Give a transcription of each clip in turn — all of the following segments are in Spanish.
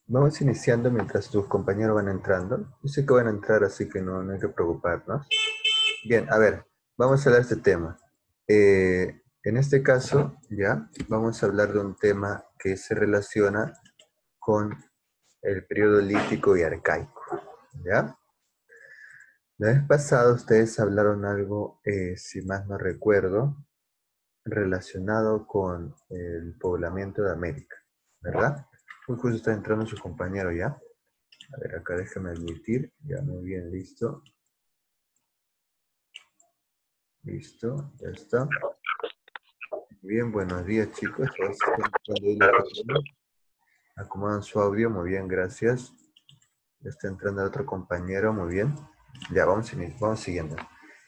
Vamos iniciando mientras tus compañeros van entrando. Yo sé que van a entrar, así que no hay que preocuparnos. Bien, a ver, vamos a hablar de este tema. En este caso, ya, vamos a hablar de un tema que se relaciona con el periodo lítico y arcaico, ¿ya? La vez pasada ustedes hablaron algo, si más no recuerdo, relacionado con el poblamiento de América, ¿verdad? Muy justo está entrando su compañero ya. A ver, acá déjame admitir. Ya, muy bien, listo. Listo, ya está. Bien, buenos días, chicos. A ver si están entrando ahí los compañeros. Acomodan su audio, muy bien, gracias. Ya está entrando el otro compañero, muy bien. Ya, vamos siguiendo.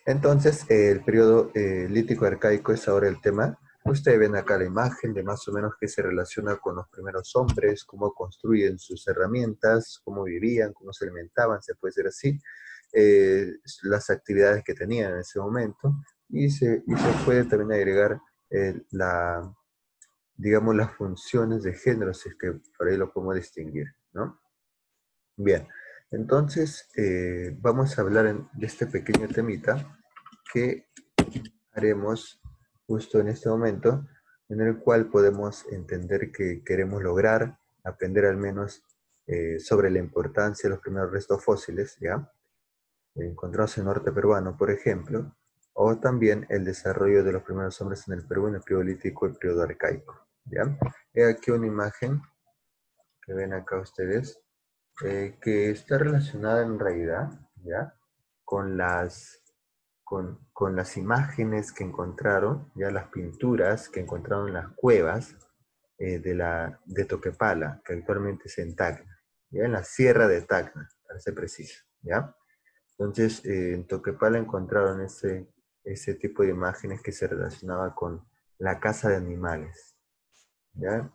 Entonces, el periodo lítico arcaico es ahora el tema. Ustedes ven acá la imagen de más o menos qué se relaciona con los primeros hombres, cómo construyen sus herramientas, cómo vivían, cómo se alimentaban, se puede decir así, las actividades que tenían en ese momento, y se puede también agregar la, digamos, las funciones de género, si es que por ahí lo podemos distinguir, ¿no? Bien, entonces vamos a hablar de este pequeño temita que haremos justo en este momento, en el cual podemos entender que queremos lograr aprender al menos sobre la importancia de los primeros restos fósiles, ¿ya? Encontrados en el norte peruano, por ejemplo, o también el desarrollo de los primeros hombres en el Perú en el periodo lítico y el periodo arcaico, ¿ya? He aquí una imagen que ven acá ustedes, que está relacionada en realidad, ¿ya? Con con las imágenes que encontraron, ya las pinturas que encontraron en las cuevas de Toquepala, que actualmente es en Tacna, ya en la sierra de Tacna, para ser preciso, ¿ya? Entonces, en Toquepala encontraron ese tipo de imágenes que se relacionaba con la caza de animales, ¿ya?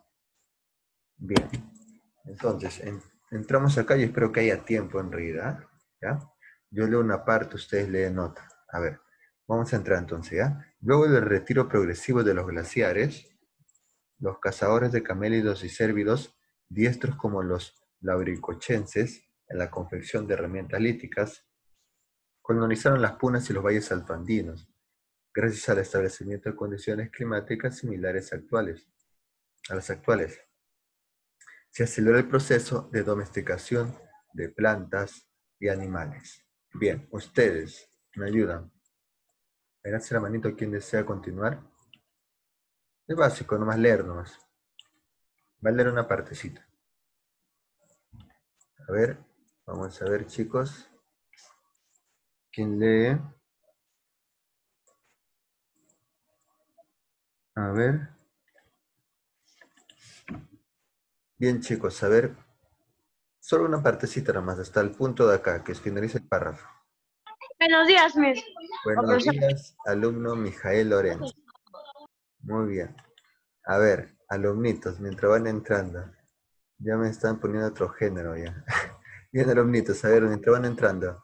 Bien, entonces, entramos acá y espero que haya tiempo en realidad, ¿ya? Yo leo una parte, ustedes leen otra. A ver, vamos a entrar entonces, ¿ya? Luego del retiro progresivo de los glaciares, los cazadores de camélidos y cérvidos, diestros como los lauricochenses en la confección de herramientas líticas, colonizaron las punas y los valles altoandinos, gracias al establecimiento de condiciones climáticas similares a las actuales. Se aceleró el proceso de domesticación de plantas y animales. Bien, ustedes me ayudan. Háganse la manito quien desea continuar. Es básico, nomás leer nomás. Va a leer una partecita. A ver, vamos a ver, chicos. ¿Quién lee? A ver. Bien, chicos, a ver. Solo una partecita nomás, hasta el punto de acá, que finaliza el párrafo. Buenos días, Miss. Buenos días, alumno Mijael Lorenzo. Muy bien. A ver, alumnitos, mientras van entrando. Ya me están poniendo otro género ya. Bien, alumnitos, a ver, mientras van entrando.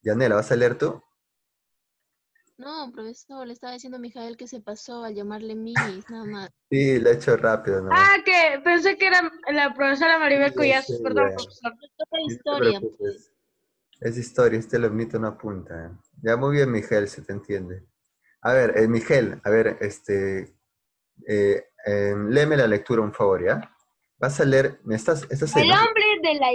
Yanela, ¿vas a leer tú? No, profesor, le estaba diciendo a Mijael que se pasó al llamarle Miss, nada más. Sí, lo he hecho rápido nomás. Que pensé que era la profesora Sí, Maribel ya sé, Collazos, perdón, ya. profesor. Toca No te historia, pues. preocupes. Es historia, este alumnito no apunta. Ya, muy bien, Miguel, se te entiende. A ver, Miguel, a ver, léeme la lectura, un favor, ¿ya? Vas a leer, estás ahí, El ¿no? hombre de la,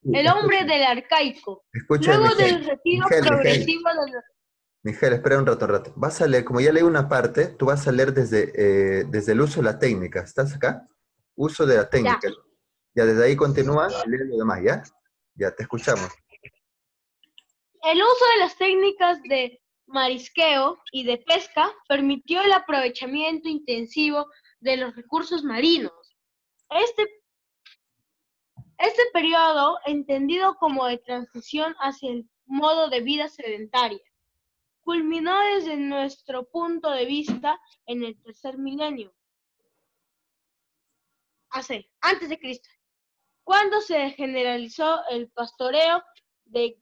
Sí, el hombre escucha, del arcaico. escucha, Luego Miguel. del retiro Miguel. progresivo de los... Miguel, espera un rato. Vas a leer, como ya leí una parte, tú vas a leer desde el uso de la técnica. ¿Estás acá? Uso de la Ya. técnica. Ya desde ahí continúa y lee lo demás, ¿ya? Ya, te escuchamos. El uso de las técnicas de marisqueo y de pesca permitió el aprovechamiento intensivo de los recursos marinos. Este Este periodo, entendido como de transición hacia el modo de vida sedentaria, culminó desde nuestro punto de vista en el tercer milenio, antes de Cristo, cuando se generalizó el pastoreo de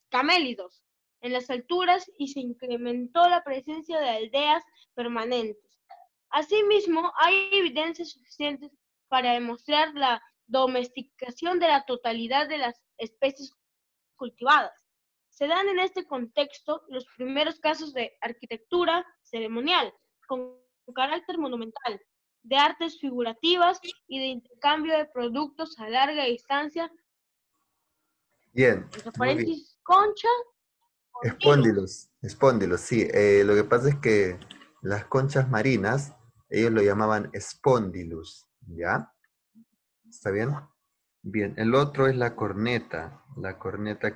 camélidos en las alturas y se incrementó la presencia de aldeas permanentes. Asimismo, hay evidencias suficientes para demostrar la domesticación de la totalidad de las especies cultivadas. Se dan en este contexto los primeros casos de arquitectura ceremonial, con carácter monumental, de artes figurativas y de intercambio de productos a larga distancia, Bien, entre muy bien. paréntesis, concha, Espóndilos, sí. Lo que pasa es que las conchas marinas, ellos lo llamaban espondilus, ¿ya? ¿Está bien? Bien, el otro es la corneta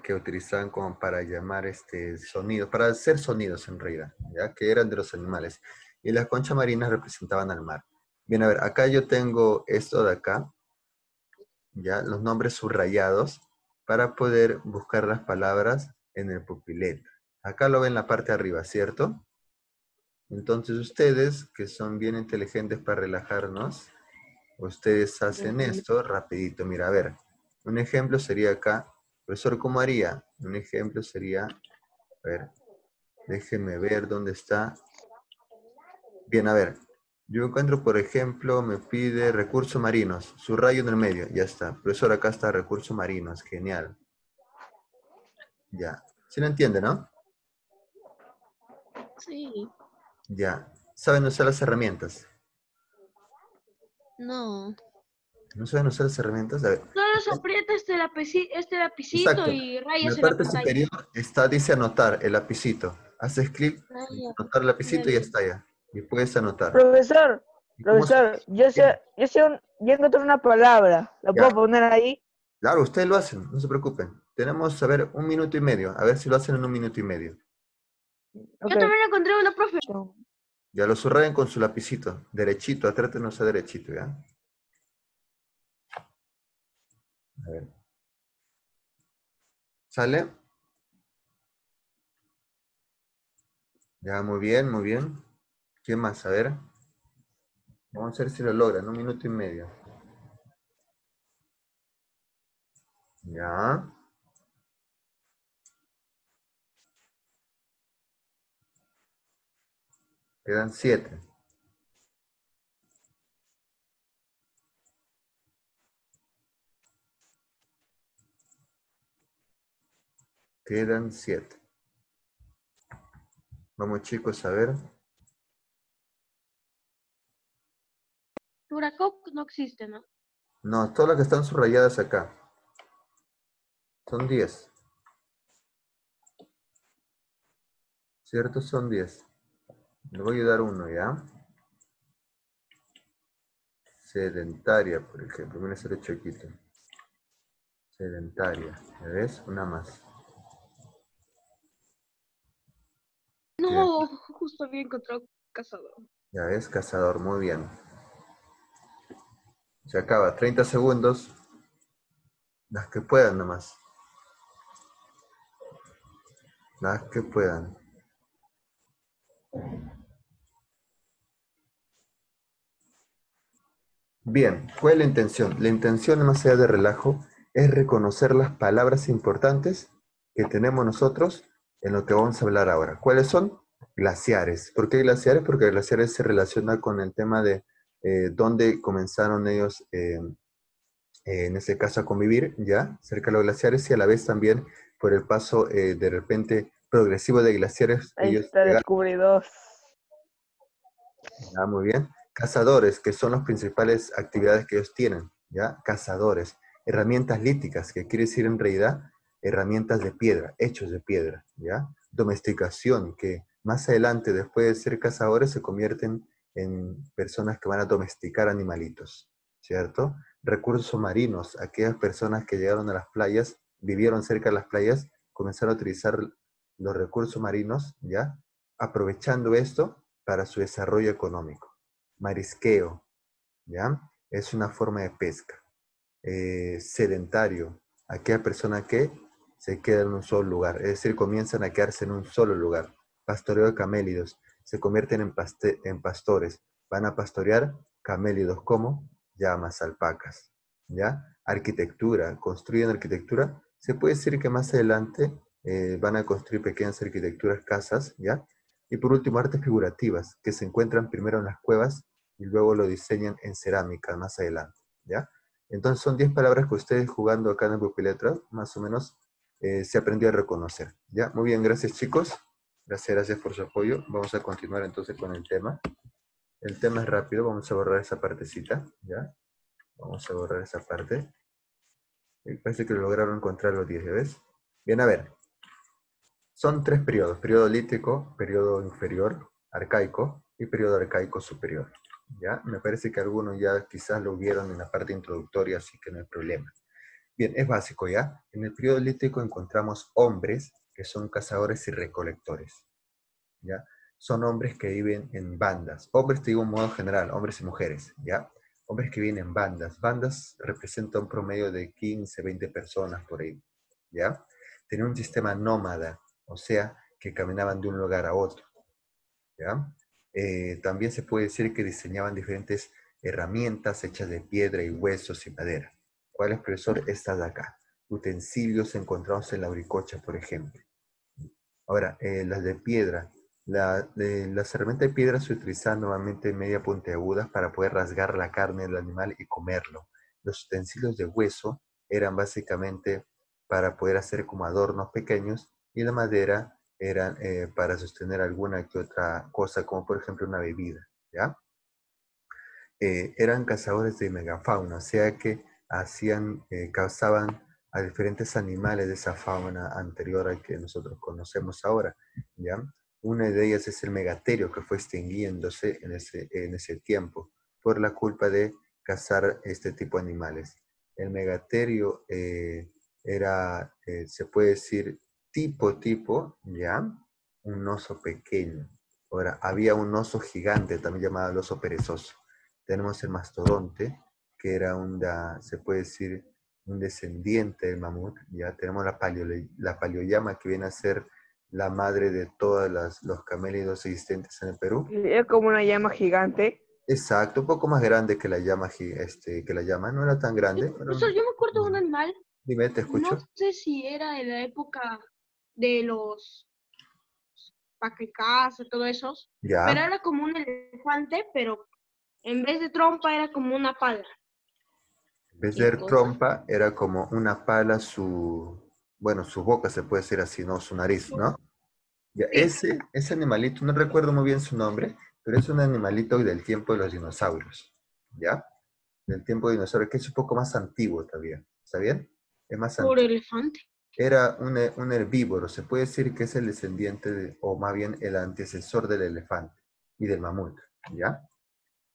que utilizaban como para llamar sonidos, para hacer sonidos en realidad, ¿ya? Que eran de los animales. Y las conchas marinas representaban al mar. Bien, a ver, acá yo tengo esto de acá, ¿ya? Los nombres subrayados para poder buscar las palabras en el pupilete. Acá lo ven en la parte de arriba, ¿cierto? Entonces ustedes, que son bien inteligentes para relajarnos, ustedes hacen esto rapidito. Mira, a ver, un ejemplo sería acá. Profesor, ¿cómo haría? Un ejemplo sería, a ver, déjenme ver dónde está. Bien, a ver, yo encuentro, por ejemplo, me pide recursos marinos, subrayo en el medio, ya está. Profesor, acá está recursos marinos, genial. Ya, ¿sí lo entiende, no? Sí, Ya, ¿saben usar las herramientas? no. ¿No saben usar las herramientas? A ver, solo se aprieta este lapicito exacto. y En la rayas en la parte pantalla. superior está, dice anotar, el lapicito. Haces clic, Ah, en ya, anotar el ya lapicito y ya vi. está ya. Y puedes anotar. Profesor, ¿Y cómo se profesor, Bien, yo encontré una palabra. ¿La ya, puedo poner ahí? claro, ustedes lo hacen, no se preocupen. Tenemos, a ver, 1 minuto y medio. A ver si lo hacen en 1 minuto y medio. Ok. Yo también encontré una, profe. Ya lo subrayen con su lapicito. Derechito, atrátenos a derechito, ¿ya? A ver. ¿Sale? Ya, muy bien, muy bien. ¿Qué más? A ver. Vamos a ver si lo logran. 1 minuto y medio. Ya. Quedan 7. Quedan 7. Vamos chicos a ver. Duracoc no existe, ¿no? No, todas las que están subrayadas acá. Son 10. ¿Cierto? Son 10. Le voy a dar uno, ¿ya? Sedentaria, por ejemplo. Mira ese chiquito. Sedentaria. ¿Ya ves? Una más. Bien. No, justo había encontrado cazador. Ya ves, cazador. Muy bien. Se acaba. 30 segundos. Las que puedan nomás. Las que puedan. Bien, ¿cuál es la intención? La intención, más allá de relajo, es reconocer las palabras importantes que tenemos nosotros en lo que vamos a hablar ahora. ¿Cuáles son? Glaciares. ¿Por qué glaciares? Porque glaciares se relaciona con el tema de dónde comenzaron ellos, en este caso, a convivir, ya, cerca de los glaciares, y a la vez también por el paso de repente progresivo de glaciares, Ahí ellos está, llegaron. descubrí dos. Ah, muy bien. Cazadores, que son las principales actividades que ellos tienen, ¿ya? Cazadores. Herramientas líticas, que quiere decir en realidad herramientas de piedra, hechos de piedra, ¿ya? Domesticación, que más adelante, después de ser cazadores, se convierten en personas que van a domesticar animalitos, ¿cierto? Recursos marinos, aquellas personas que llegaron a las playas, vivieron cerca de las playas, comenzaron a utilizar los recursos marinos, ¿ya? Aprovechando esto para su desarrollo económico. Marisqueo, ¿ya? Es una forma de pesca. Sedentario, aquella persona que se queda en un solo lugar, es decir, comienzan a quedarse en un solo lugar. Pastoreo de camélidos, se convierten en pastores, van a pastorear camélidos como llamas, alpacas, ¿ya? Arquitectura, construyen arquitectura, se puede decir que más adelante van a construir pequeñas arquitecturas, casas, ¿ya? Y por último, artes figurativas, que se encuentran primero en las cuevas y luego lo diseñan en cerámica más adelante, ¿ya? Entonces son 10 palabras que ustedes jugando acá en el Pupiletra, más o menos, se aprendió a reconocer. ¿Ya? Muy bien, gracias chicos. Gracias por su apoyo. Vamos a continuar entonces con el tema. El tema es rápido, vamos a borrar esa partecita, ¿ya? Vamos a borrar esa parte. Parece que lograron encontrar los 10, ¿ya ves? Bien, a ver. Son 3 periodos. Periodo lítico, periodo inferior, arcaico, y periodo arcaico superior. ¿Ya? Me parece que algunos ya quizás lo vieron en la parte introductoria, así que no hay problema. Bien, es básico, ¿ya? En el periodo lítico encontramos hombres que son cazadores y recolectores, ¿ya? Son hombres que viven en bandas. Hombres, te digo en modo general, hombres y mujeres, ¿ya? Hombres que viven en bandas. Bandas representan un promedio de 15, 20 personas por ahí, ¿ya? Tenían un sistema nómada, o sea, que caminaban de un lugar a otro, ¿ya? También se puede decir que diseñaban diferentes herramientas hechas de piedra y huesos y madera. ¿Cuál es, profesor? Esta de acá. Utensilios encontrados en la Uricocha, por ejemplo. Ahora, las de piedra. Las herramientas de piedra se utilizaban normalmente media puntiagudas para poder rasgar la carne del animal y comerlo. Los utensilios de hueso eran básicamente para poder hacer como adornos pequeños y la madera eran para sostener alguna que otra cosa, como por ejemplo una bebida, ¿ya? Eran cazadores de megafauna, o sea que cazaban a diferentes animales de esa fauna anterior al que nosotros conocemos ahora, ¿ya? Una de ellas es el megaterio, que fue extinguiéndose en ese tiempo por la culpa de cazar este tipo de animales. El megaterio se puede decir, tipo, ¿ya? Un oso pequeño. Ahora, había un oso gigante, también llamado el oso perezoso. Tenemos el mastodonte, que era se puede decir, un descendiente del mamut. Ya tenemos la paleollama, que viene a ser la madre de todos los camélidos existentes en el Perú. Es como una llama gigante. Exacto, un poco más grande que la llama, no era tan grande. Profesor, yo me acuerdo de un animal, Dime, te no escucho. sé si era de la época de los paquecás y todo eso, pero Ya. era como un elefante, pero en vez de trompa era como una pala. En vez de ¿Qué ser cosa? trompa, era como una pala bueno, su boca se puede decir así, ¿no? Su nariz, ¿no? Ya, Sí. ese animalito, no recuerdo muy bien su nombre, pero es un animalito del tiempo de los dinosaurios, ¿ya? Del tiempo de dinosaurios, que es un poco más antiguo todavía, ¿está bien? Es más Por antiguo. elefante. Era un herbívoro, se puede decir que es el descendiente, o más bien el antecesor del elefante y del mamut, ¿ya?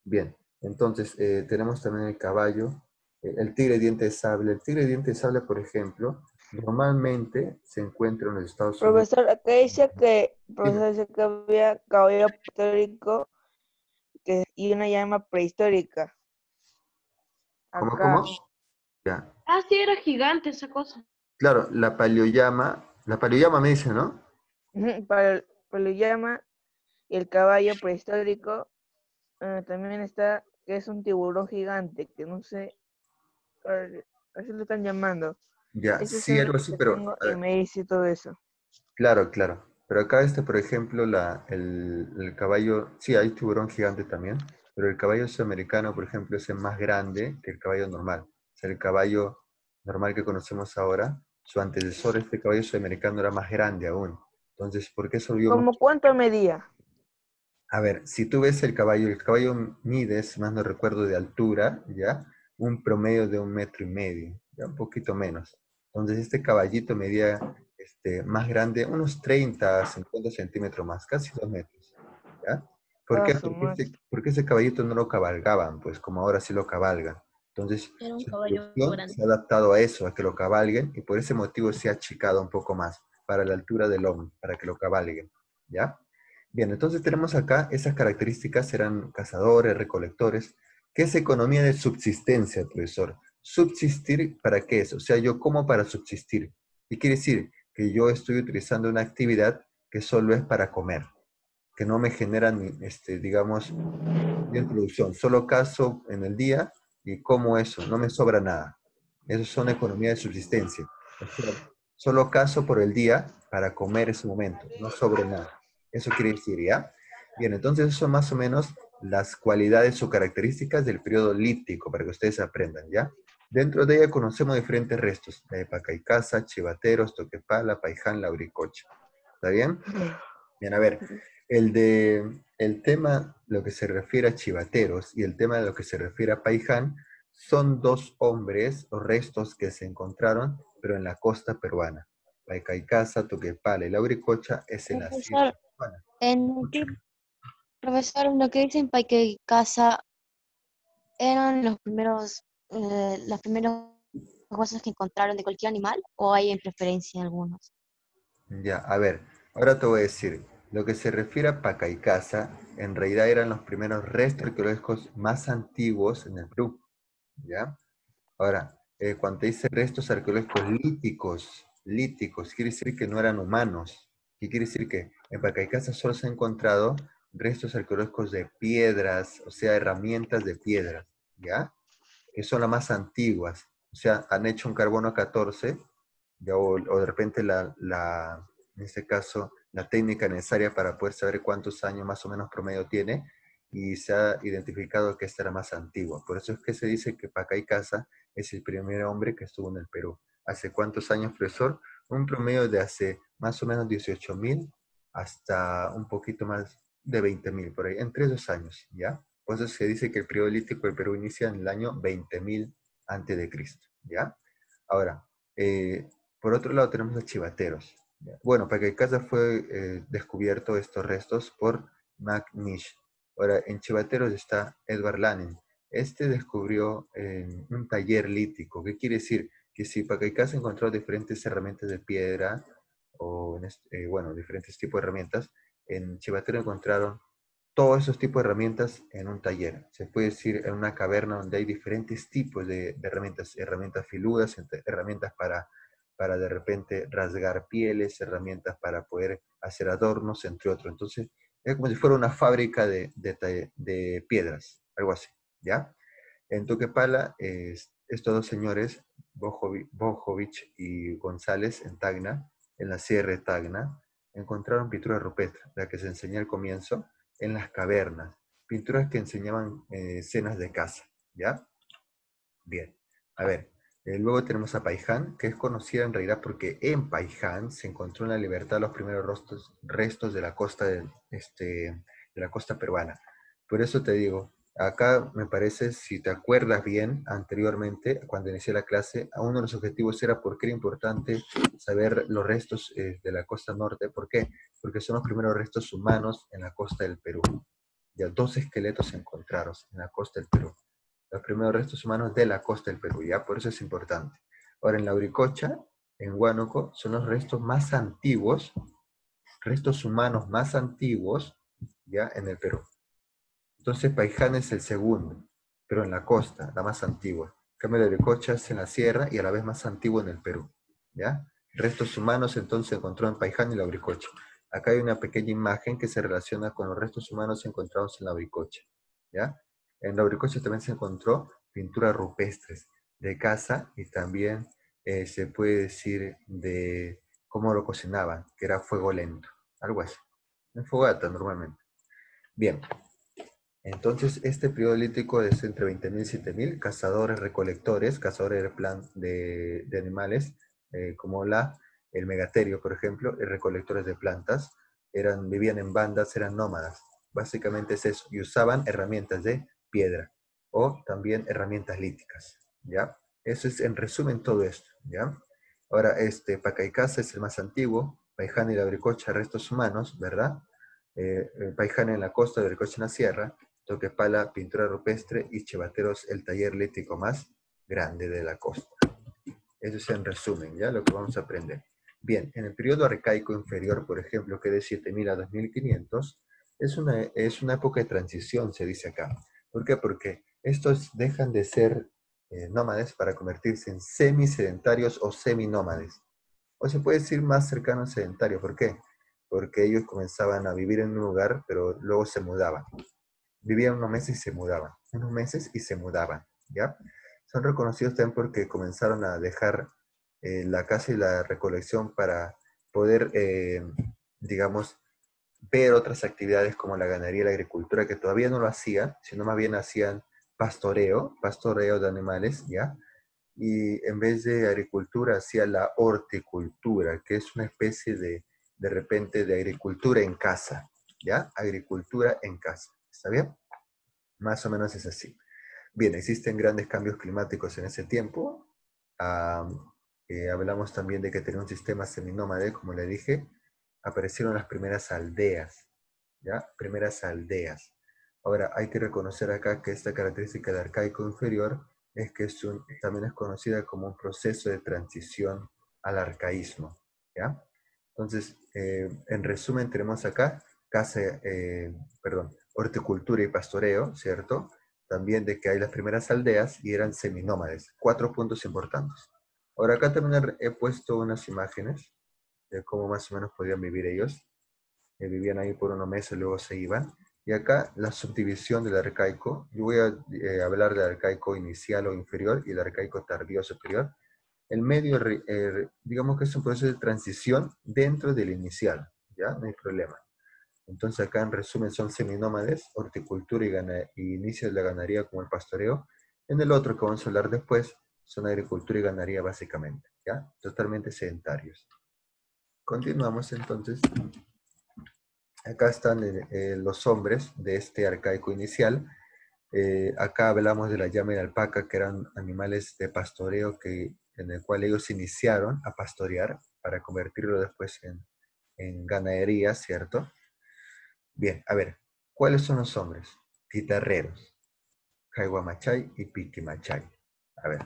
Bien, entonces tenemos también el caballo, el tigre diente de sable. El tigre diente de sable, por ejemplo, normalmente se encuentra en los Estados Unidos. Profesor, acá dice que, profesor, dice que había caballo prehistórico y una llama prehistórica. Acá. ¿Cómo? Ya. Ah, sí, era gigante esa cosa. Claro, la paleollama me dice, ¿no? Ujú, para la llama y el caballo prehistórico también está, que es un tiburón gigante, que no sé, así lo están llamando. Ya, Ese es sí, el algo único así, que pero, tengo a y ver, me dice todo eso. claro, claro. Pero acá por ejemplo, el caballo, sí, hay tiburón gigante también, pero el caballo sudamericano, por ejemplo, es el más grande que el caballo normal. O sea, el caballo normal que conocemos ahora, su antecesor, este caballo sudamericano, era más grande aún. Entonces, ¿por qué se volvió más? ¿Cómo cuánto medía? A ver, si tú ves el caballo mide, si más no recuerdo, de altura, ¿ya? Un promedio de 1,5 metros, ya un poquito menos. Entonces, este caballito medía más grande, unos 30, 50 centímetros más, casi 2 metros, ¿ya? ¿Por Ah, qué? su madre. Porque ese caballito no lo cabalgaban, pues como ahora sí lo cabalgan. Entonces, Era un su caballo evolución grande. se ha adaptado a eso, a que lo cabalguen, y por ese motivo se ha achicado un poco más, para la altura del hombre, para que lo cabalguen, ¿ya? Bien, entonces tenemos acá esas características, eran cazadores, recolectores. ¿Qué es economía de subsistencia, profesor? ¿Subsistir para qué es? O sea, yo como para subsistir. ¿Y quiere decir? Que yo estoy utilizando una actividad que solo es para comer, que no me genera, digamos, bien producción. Solo cazo en el día y como eso, no me sobra nada. Eso son economía de subsistencia. O sea, solo cazo por el día para comer ese momento, no sobre nada. Eso quiere decir, ¿ya? Bien, entonces eso son más o menos las cualidades o características del periodo lítico, para que ustedes aprendan, ¿ya? Dentro de ella conocemos diferentes restos, Pacaicasa, Chivateros, Toquepala, Paiján, Lauricocha. ¿Está bien? Bien, a ver, el tema, lo que se refiere a Chivateros y el tema de lo que se refiere a Paiján, son dos hombres o restos que se encontraron, pero en la costa peruana. Pacaicasa, Toquepala y Lauricocha es en la sierra Profesor, peruana. en qué, profesor, en lo que dicen Paique y Casa eran las primeros huesos que encontraron de cualquier animal, o hay en preferencia algunos. Ya, a ver, ahora te voy a decir, lo que se refiere a Pacaicasa, en realidad eran los primeros restos arqueológicos más antiguos en el Perú, ¿ya? Ahora, cuando te dice restos arqueológicos líticos, quiere decir que no eran humanos. ¿Qué quiere decir? Que en Pacaicasa solo se han encontrado restos arqueológicos de piedras, o sea, herramientas de piedras, ¿ya? Que son las más antiguas. O sea, han hecho un carbono 14, ya, o de repente en este caso, la técnica necesaria para poder saber cuántos años más o menos promedio tiene, y se ha identificado que esta era más antigua. Por eso es que se dice que Pacay Casa es el primer hombre que estuvo en el Perú. ¿Hace cuántos años, profesor? Un promedio de hace más o menos 18.000 hasta un poquito más de 20.000, por ahí, entre 2 años, ¿ya? Por eso se dice que el periodo lítico del Perú inicia en el año 20.000 antes de Cristo, ¿ya? Ahora, por otro lado tenemos los chivateros. ¿Ya? Bueno, Pacaicasa fue descubierto estos restos por McNish. Ahora, en Chivateros está Edward Lanin. Este descubrió un taller lítico. ¿Qué quiere decir? Que si Pacaicasa encontró diferentes herramientas de piedra, o bueno, diferentes tipos de herramientas, en Chivatero encontraron todos esos tipos de herramientas en un taller. Se puede decir en una caverna donde hay diferentes tipos de herramientas, herramientas filudas, herramientas para de repente rasgar pieles, herramientas para poder hacer adornos, entre otros. Entonces, es como si fuera una fábrica de piedras, algo así, ¿ya? En Toquepala, estos dos señores, Bojovich y González, en Tacna, en la Sierra de Tacna, encontraron pinturas rupestres, la que se enseñé al comienzo, en las cavernas, pinturas que enseñaban escenas de caza, ¿ya? Bien, a ver, luego tenemos a Paiján, que es conocida en realidad porque en Paiján se encontró en la libertad los primeros restos de la costa, de la costa peruana. Por eso te digo, acá me parece, si te acuerdas bien, anteriormente, cuando inicié la clase, uno de los objetivos era por qué era importante saber los restos de la costa norte. ¿Por qué? Porque son los primeros restos humanos en la costa del Perú. Ya 2 esqueletos encontrados en la costa del Perú, los primeros restos humanos de la costa del Perú, ¿ya? Por eso es importante. Ahora, en Lauricocha, en Huánuco, son los restos más antiguos, restos humanos más antiguos, ¿ya? En el Perú. Entonces, Paiján es el segundo, pero en la costa, la más antigua. En cambio, Lauricocha es en la sierra y a la vez más antiguo en el Perú, ¿ya? Restos humanos, entonces, se encontró en Paiján y Lauricocha. Acá hay una pequeña imagen que se relaciona con los restos humanos encontrados en Lauricocha, ¿ya? En Lauricocha también se encontró pinturas rupestres de caza y también se puede decir de cómo lo cocinaban, que era fuego lento, algo así. En fogata normalmente. Bien, entonces este periodo lítico es entre 20.000 y 7.000, cazadores de animales, como el megaterio, por ejemplo, y recolectores de plantas, vivían en bandas, eran nómadas. Básicamente es eso, y usaban herramientas de piedra o también herramientas líticas, ¿ya? Eso es en resumen todo esto, ¿ya? Ahora, Pacaicasa es el más antiguo, Paiján y Lauricocha, restos humanos, ¿verdad? Paiján en la costa, Lauricocha en la sierra, Toquepala, pintura rupestre, y Chivateros, el taller lítico más grande de la costa. Eso es en resumen, ¿ya? Lo que vamos a aprender. Bien, en el periodo arcaico inferior, por ejemplo, que de 7.000 a 2.500, es una época de transición, se dice acá. ¿Por qué? Porque estos dejan de ser nómades para convertirse en semisedentarios o seminómades. O se puede decir más cercano a sedentario. ¿Por qué? Porque ellos comenzaban a vivir en un lugar, pero luego se mudaban. Vivían unos meses y se mudaban. Unos meses y se mudaban, ¿ya? Son reconocidos también porque comenzaron a dejar la caza y la recolección para poder, digamos, ver otras actividades como la ganadería y la agricultura, que todavía no lo hacían, sino más bien hacían pastoreo de animales, ¿ya? y en vez de agricultura hacía la horticultura, que es una especie de repente de agricultura en casa, ¿ya? Agricultura en casa, ¿está bien? Más o menos es así. Bien, existen grandes cambios climáticos en ese tiempo. Hablamos también de que tenía un sistema seminómade, como le dije. Aparecieron las primeras aldeas, ¿ya? Primeras aldeas. Ahora, hay que reconocer acá que esta característica de arcaico inferior es que también es conocida como un proceso de transición al arcaísmo, ¿ya? Entonces, en resumen, tenemos acá horticultura y pastoreo, ¿cierto? También de que hay las primeras aldeas y eran seminómades. 4 puntos importantes. Ahora, acá también he puesto unas imágenes de cómo más o menos podían vivir ellos. Vivían ahí por unos meses, luego se iban. Y acá la subdivisión del arcaico. Yo voy a hablar del arcaico inicial o inferior y el arcaico tardío superior. El medio, digamos que es un proceso de transición dentro del inicial, ¿ya? No hay problema. Entonces acá en resumen son seminómades, horticultura y inicio de la ganadería como el pastoreo. En el otro que vamos a hablar después son agricultura y ganadería básicamente, ¿ya? Totalmente sedentarios. Continuamos entonces. Acá están los hombres de este arcaico inicial. Acá hablamos de la llama y la alpaca, que eran animales de pastoreo en el cual ellos iniciaron a pastorear para convertirlo después en ganadería, ¿cierto? Bien, a ver, ¿cuáles son los hombres? Guitarreros, Jaiwamachai y Piquimachai. A ver,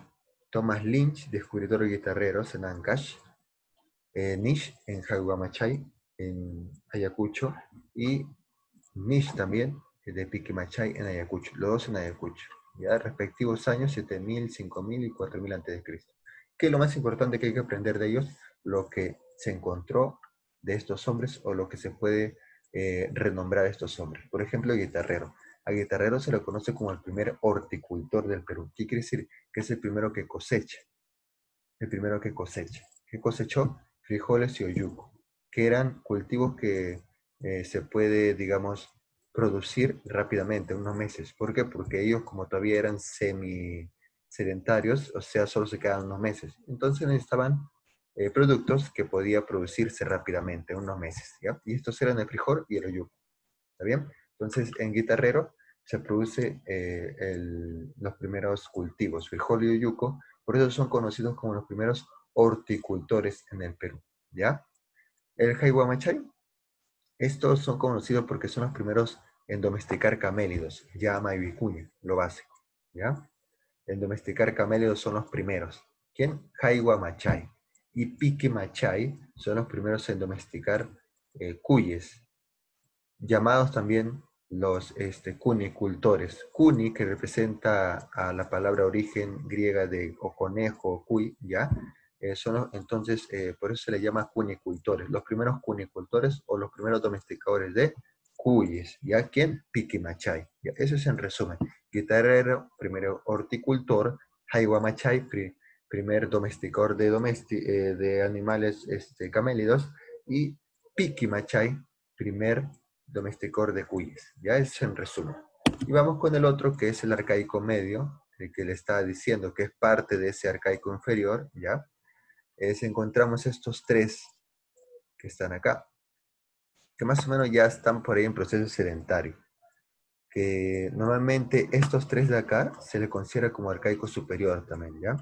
Thomas Lynch, descubridor de guitarreros en Ancash, Nish en Jaiwamachai, en Ayacucho, y Nish también, de Piquimachay en Ayacucho, los dos en Ayacucho, ya respectivos años 7000, 5000 y 4000 a.C. ¿Qué es lo más importante que hay que aprender de ellos? Lo que se encontró de estos hombres o lo que se puede renombrar a estos hombres. Por ejemplo, el guitarrero. Al guitarrero se lo conoce como el primer horticultor del Perú. ¿Qué quiere decir? Que es el primero que cosecha. El primero que cosecha. ¿Qué cosechó? Frijoles y oyuco, que eran cultivos que se puede, digamos, producir rápidamente, unos meses. ¿Por qué? Porque ellos como todavía eran semi-sedentarios, o sea, solo se quedaban unos meses. Entonces necesitaban productos que podía producirse rápidamente, unos meses, ¿ya? Y estos eran el frijol y el oyuco, ¿está bien? Entonces, en guitarrero se produce los primeros cultivos, frijol y oyuco, por eso son conocidos como los primeros horticultores en el Perú, ¿ya? El Jaiwamachay, estos son conocidos porque son los primeros en domesticar camélidos, llama y vicuña, lo básico, ¿ya? En domesticar camélidos son los primeros. ¿Quién? Jaiwamachay. Y Piquimachay son los primeros en domesticar cuyes, llamados también los cunicultores. Cuni, que representa a la palabra origen griega de o conejo o cuy, ¿ya? Entonces, por eso se le llama cunicultores. Los primeros cunicultores o los primeros domesticadores de cuyes, ¿ya? ¿Quién? Piquimachay. ¿Ya? Eso es en resumen. Guitarrero, primero horticultor. Jaiwamachay, primer domesticador de animales camélidos. Y Piquimachay, primer domesticador de cuyes. Ya es en resumen. Y vamos con el otro, que es el arcaico medio, el que le estaba diciendo que es parte de ese arcaico inferior, ¿ya? Encontramos estos tres que están acá, que más o menos ya están por ahí en proceso sedentario. Que normalmente estos tres de acá se le considera como arcaico superior también, ¿ya?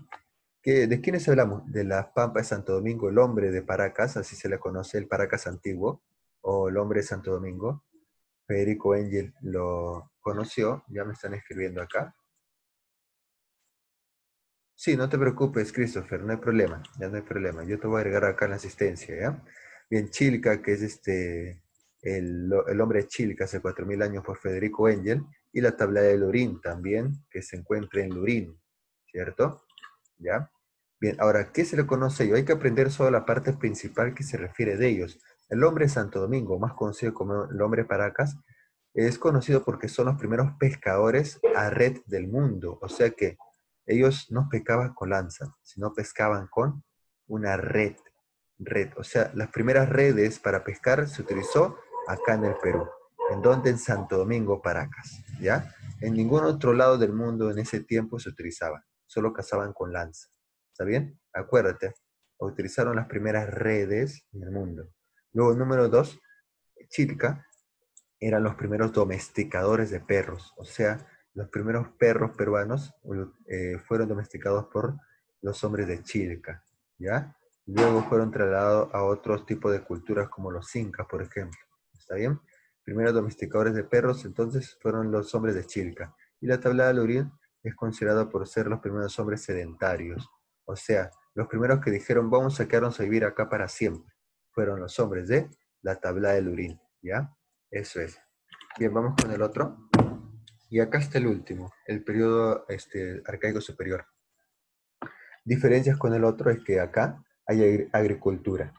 ¿De quiénes hablamos? De la Pampa de Santo Domingo, el hombre de Paracas, así se le conoce, el Paracas antiguo, o el hombre de Santo Domingo. Federico Engel lo conoció, ya me están escribiendo acá. Sí, no te preocupes, Christopher, no hay problema, ya no hay problema. Yo te voy a agregar acá en la asistencia, ¿ya? Bien, Chilca, que es el hombre de Chilca hace 4000 años por Federico Engel, y la tabla de Lurín también, que se encuentra en Lurín, ¿cierto? ¿Ya? Bien, ahora, ¿qué se le conoce a ellos? Hay que aprender solo la parte principal que se refiere de ellos. El hombre de Santo Domingo, más conocido como el hombre Paracas, es conocido porque son los primeros pescadores a red del mundo. O sea que ellos no pescaban con lanza, sino pescaban con una red. O sea, las primeras redes para pescar se utilizó acá en el Perú. ¿En donde? En Santo Domingo, Paracas, ¿ya? En ningún otro lado del mundo en ese tiempo se utilizaba. Solo cazaban con lanza, ¿Está bien? Acuérdate, utilizaron las primeras redes en el mundo. Luego, número 2, Chilca eran los primeros domesticadores de perros, o sea, los primeros perros peruanos fueron domesticados por los hombres de Chilca, ¿ya? Luego fueron trasladados a otros tipos de culturas como los incas, por ejemplo, ¿está bien? Primeros domesticadores de perros, entonces, fueron los hombres de Chilca. Y la tablada del Lurín es considerada por ser los primeros hombres sedentarios, o sea, los primeros que dijeron, vamos a quedarnos a vivir acá para siempre, fueron los hombres de la tablada del Lurín, ¿ya? Eso es. Bien, vamos con el otro. Y acá está el último, el periodo arcaico superior. Diferencias con el otro es que acá hay agricultura.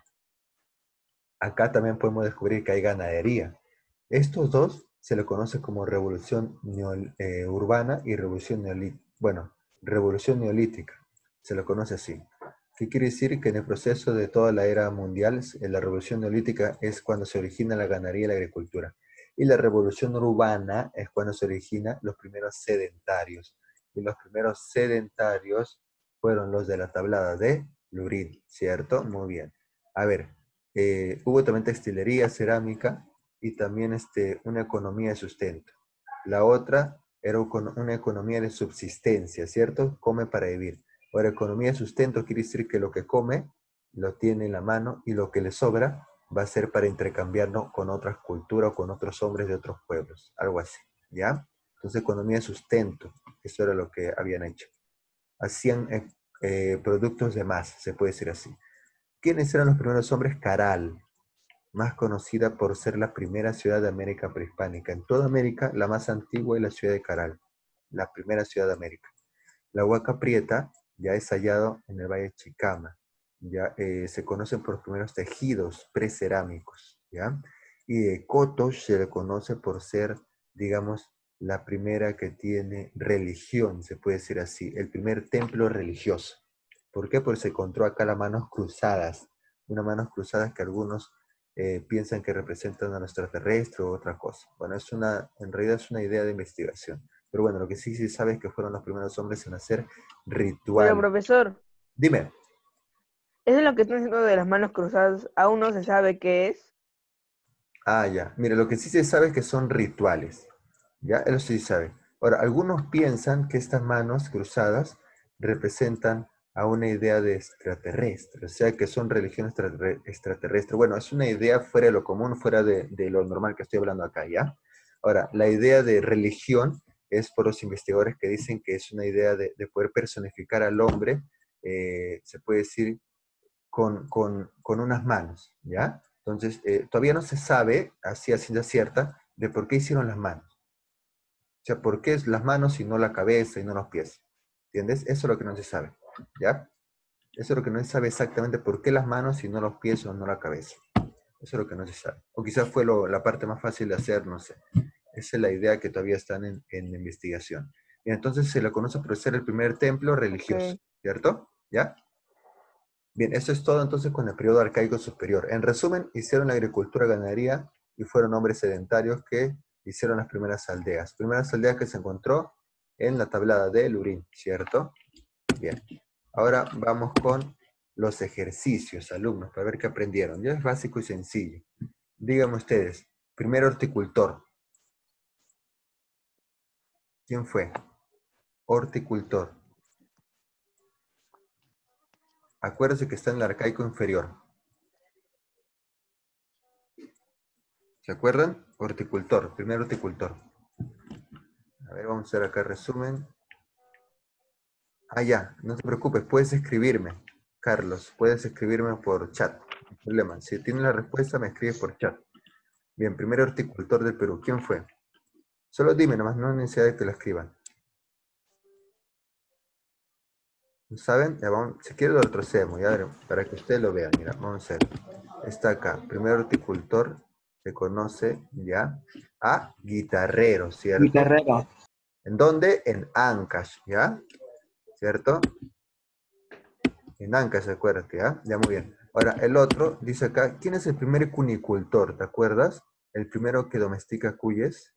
Acá también podemos descubrir que hay ganadería. Estos dos se le conoce como revolución urbana y revolución neolítica. Bueno, revolución neolítica. Se lo conoce así. ¿Qué quiere decir? Que en el proceso de toda la era mundial, la revolución neolítica es cuando se origina la ganadería y la agricultura. Y la revolución urbana es cuando se originan los primeros sedentarios. Y los primeros sedentarios fueron los de la tablada de Lurín, ¿cierto? Muy bien. A ver, hubo también textilería, cerámica y también una economía de sustento. La otra era una economía de subsistencia, ¿cierto? Come para vivir. Ahora, economía de sustento quiere decir que lo que come lo tiene en la mano y lo que le sobra va a ser para intercambiarlo con otras culturas o con otros hombres de otros pueblos, algo así, ¿ya? Entonces, economía de sustento, eso era lo que habían hecho. Hacían productos de masa, se puede decir así. ¿Quiénes eran los primeros hombres? Caral, más conocida por ser la primera ciudad de América prehispánica. En toda América, la más antigua es la ciudad de Caral, la primera ciudad de América. La Huaca Prieta ya es hallado en el Valle de Chicama. Ya se conocen por los primeros tejidos precerámicos, ¿ya? Y de Cotos se le conoce por ser, digamos, la primera que tiene religión, se puede decir así, el primer templo religioso. ¿Por qué? Porque se encontró acá las manos cruzadas, unas manos cruzadas que algunos piensan que representan a un extraterrestre o otra cosa. Bueno, en realidad es una idea de investigación. Pero bueno, lo que sí se sabe es que fueron los primeros hombres en hacer Pero ritual. profesor, Dime. eso es lo que están diciendo de las manos cruzadas, aún no se sabe qué es. Ah, ya. Mira, lo que sí se sabe es que son rituales. ¿Ya? Eso sí se sabe. Ahora, algunos piensan que estas manos cruzadas representan a una idea de extraterrestre, o sea, que son religión extraterrestre. Bueno, es una idea fuera de lo común, fuera de lo normal que estoy hablando acá, ¿ya? Ahora, la idea de religión es por los investigadores que dicen que es una idea de poder personificar al hombre, se puede decir, con unas manos, ¿ya? Entonces, todavía no se sabe, así a ciencia cierta, de por qué hicieron las manos. O sea, ¿por qué es las manos y no la cabeza y no los pies? ¿Entiendes? Eso es lo que no se sabe, ¿ya? Eso es lo que no se sabe exactamente por qué las manos y no los pies o no la cabeza. Eso es lo que no se sabe. O quizás fue la parte más fácil de hacer, no sé. Esa es la idea que todavía están en investigación. Y entonces se le conoce por ser el primer templo religioso, Ok. ¿cierto? ¿Ya? Bien, eso es todo entonces con el periodo arcaico superior. En resumen, hicieron la agricultura, ganadería y fueron hombres sedentarios que hicieron las primeras aldeas. Primeras aldeas que se encontró en la tablada de Lurín, ¿cierto? Bien. Ahora vamos con los ejercicios, alumnos, para ver qué aprendieron. Ya es básico y sencillo. Díganme ustedes, primer horticultor. ¿Quién fue? Horticultor. Acuérdense que está en el arcaico inferior. ¿Se acuerdan? Horticultor, primer horticultor. A ver, vamos a hacer acá resumen. Ah, ya, no te preocupes, puedes escribirme, Carlos, puedes escribirme por chat, no hay problema. Si tienes la respuesta, me escribes por chat. Bien, primer horticultor del Perú, ¿quién fue? Solo dime nomás, no hay necesidad de que lo escriban. ¿Saben? Ya vamos, si quiero lo retrocedemos, ya veremos, para que ustedes lo vean. Mira, vamos a ver. Está acá, primer horticultor, se conoce ya a guitarrero, ¿cierto? Guitarrero. ¿En dónde? En Ancash, ¿ya? ¿Cierto? En Ancash, acuérdate, ¿ya? Ya, muy bien. Ahora, el otro dice acá, ¿quién es el primer cunicultor? ¿Te acuerdas? El primero que domestica cuyes.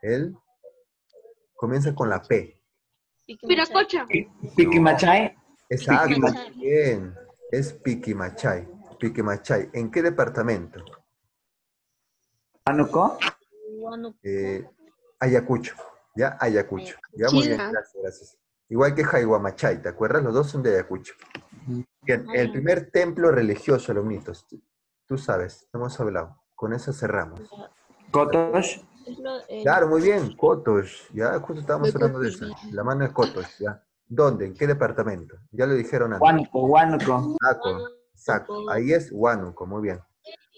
Él comienza con la P. Pique Machay. Piracocha. Piquimachay. Exacto, Piquimachay. muy bien. Es Piquimachay. Piquimachay. ¿En qué departamento? Pánuco. Huánuco. Eh, Ayacucho. ¿Ya? Ayacucho. Ya, muy bien, China. gracias, gracias. Igual que Jaihuamachay, ¿te acuerdas? Los dos son de Ayacucho. Bien, el primer templo religioso, alumnitos. Tú sabes, hemos hablado. Con eso cerramos. Cotos. Claro, muy bien, Cotos. Ya, justo estábamos Me hablando de eso. confundí. La mano de Cotos, ya. ¿Dónde? ¿En qué departamento? Ya lo dijeron antes. Huánuco, Huánuco. Exacto. Ahí es Huánuco, muy bien.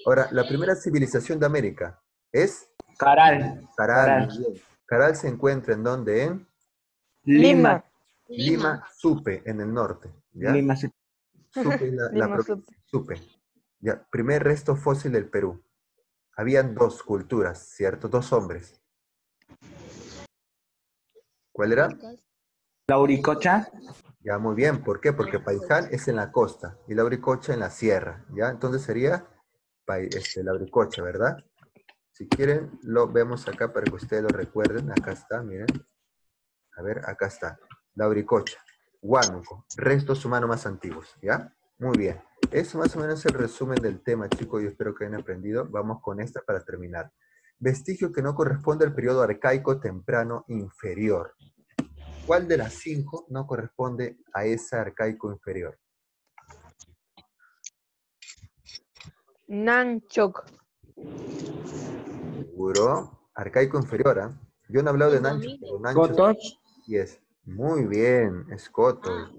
Ahora, la primera civilización de América es Caral. Caral, Caral. muy bien. Caral se encuentra en donde? En Lima. Lima, Supe, en el norte. ¿Ya? Lima. Supe es la Lima Supe. provincia. Supe. Ya. Primer resto fósil del Perú. Habían dos culturas, ¿cierto? Dos hombres. ¿Cuál era? Lauricocha. Ya, muy bien. ¿Por qué? Porque Paiján es en la costa y Lauricocha en la sierra. ¿Ya? Entonces sería Lauricocha, ¿verdad? Si quieren, lo vemos acá para que ustedes lo recuerden. Acá está, miren. A ver, acá está. Lauricocha, Huánuco, restos humanos más antiguos, ¿ya? Muy bien. Eso más o menos es el resumen del tema, chicos. Yo espero que hayan aprendido. Vamos con esta para terminar. Vestigio que no corresponde al periodo arcaico temprano inferior. ¿Cuál de las 5 no corresponde a ese arcaico inferior? Nanchok. Seguro. Arcaico inferior, ¿ah? Yo no he hablado de Nancho, pero Nancho Cotos. sí es. Muy bien, es Cotos.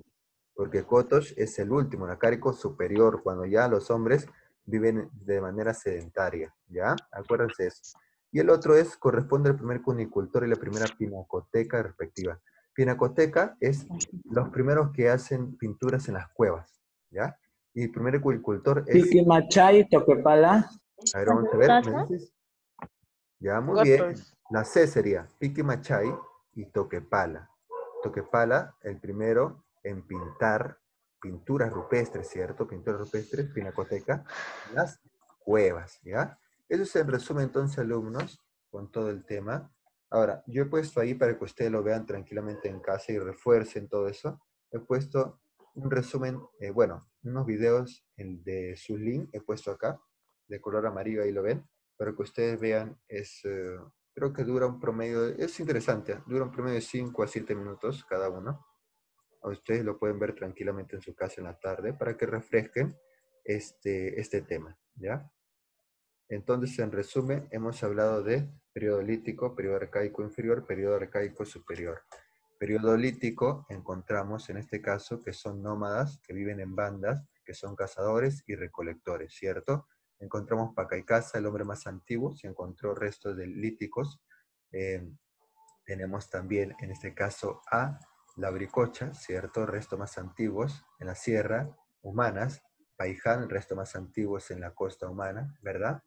Porque Kotosh es el último, el arcaico superior, cuando ya los hombres viven de manera sedentaria, ¿ya? Acuérdense eso. Y el otro es, corresponde al primer cunicultor y la primera pinacoteca respectiva. Pinacoteca es los primeros que hacen pinturas en las cuevas, ¿ya? Y el primer cunicultor es, Piquimachay, Toquepala. a ver, vamos a ver, ¿me dices? Ya, muy bien. Cotos. La C sería Piquimachay y Toquepala. Toquepala, el primero en pintar pinturas rupestres, ¿cierto? Pinturas rupestres, pinacoteca, las cuevas, ¿ya? Eso es en resumen entonces, alumnos, con todo el tema. Ahora, yo he puesto ahí para que ustedes lo vean tranquilamente en casa y refuercen todo eso. He puesto un resumen, bueno, unos videos de su link, he puesto acá, de color amarillo, ahí lo ven, para que ustedes vean, creo que dura un promedio, es interesante, dura un promedio de 5 a 7 minutos cada uno. Ustedes lo pueden ver tranquilamente en su casa en la tarde para que refresquen este tema, ¿ya? Entonces, en resumen, hemos hablado de periodo lítico, periodo arcaico inferior, periodo arcaico superior. Periodo lítico encontramos en este caso que son nómadas, que viven en bandas, que son cazadores y recolectores, ¿cierto? Encontramos Pacaicasa, el hombre más antiguo, se encontró restos de líticos. Tenemos también en este caso a Labricocha, ¿cierto? Restos más antiguos en la sierra, humanas. Paiján, restos más antiguos en la costa humana, ¿verdad?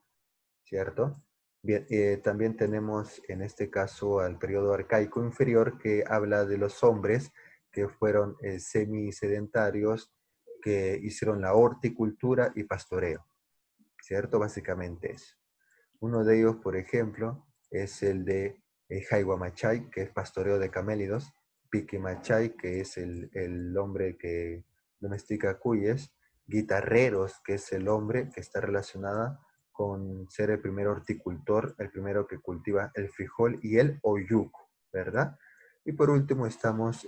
¿Cierto? Bien, también tenemos en este caso al periodo arcaico inferior que habla de los hombres que fueron semisedentarios, que hicieron la horticultura y pastoreo, ¿cierto? Básicamente eso. Uno de ellos, por ejemplo, es el de Jaihuamachay, que es pastoreo de camélidos, Piquimachay, que es el hombre que domestica cuyes, guitarreros, que es el hombre que está relacionada con ser el primer horticultor, el primero que cultiva el frijol y el oyuco, ¿verdad? Y por último estamos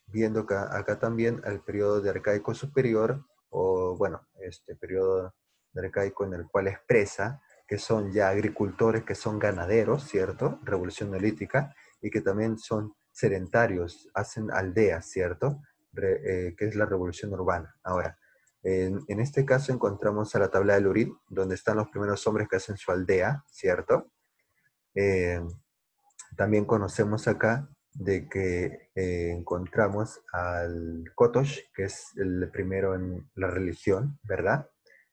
viendo acá también el periodo de arcaico superior, o bueno, este periodo de arcaico en el cual expresa que son ya agricultores, que son ganaderos, ¿cierto? Revolución neolítica, y que también son sedentarios, hacen aldeas, ¿cierto? Que es la revolución urbana. Ahora, en este caso encontramos a la tabla del Urín, donde están los primeros hombres que hacen su aldea, ¿cierto? Eh, También conocemos acá de que encontramos al Kotosh, que es el primero en la religión, ¿verdad?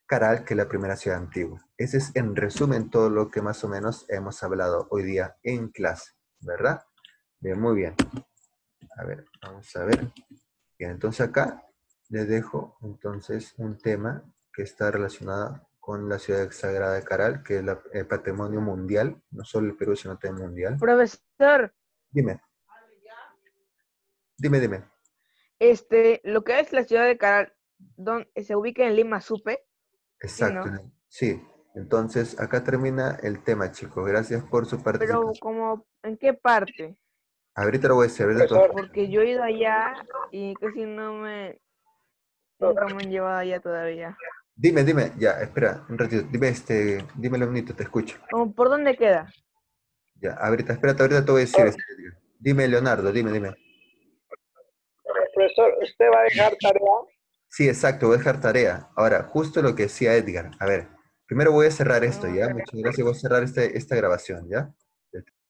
Caral, que es la primera ciudad antigua. Ese es en resumen todo lo que más o menos hemos hablado hoy día en clase, ¿verdad? Bien, muy bien. A ver, vamos a ver. Bien, entonces acá les dejo entonces un tema que está relacionado con la ciudad sagrada de Caral, que es el patrimonio mundial, no solo el Perú, sino también mundial. Profesor, Dime, dime. Lo que es la ciudad de Caral, se ubica en Lima, supe. Exacto. ¿no? Sí. Entonces, acá termina el tema, chicos. Gracias por su Pero participación. como, ¿en qué parte? Ahorita lo voy a decir, ahorita te voy a- Porque yo he ido allá y casi nunca me han llevado allá todavía. Dime, ya, espera, un ratito. Dime, dímelo un minuto, te escucho. ¿Cómo, por dónde queda? Ya, ahorita, espérate, ahorita te voy a decir. Dime, Leonardo, dime. Profesor, ¿usted va a dejar tarea? Sí, exacto, voy a dejar tarea. Ahora, justo lo que decía Edgar. A ver, primero voy a cerrar esto, No, ¿ya? Muchas gracias, voy a cerrar esta grabación, ¿ya?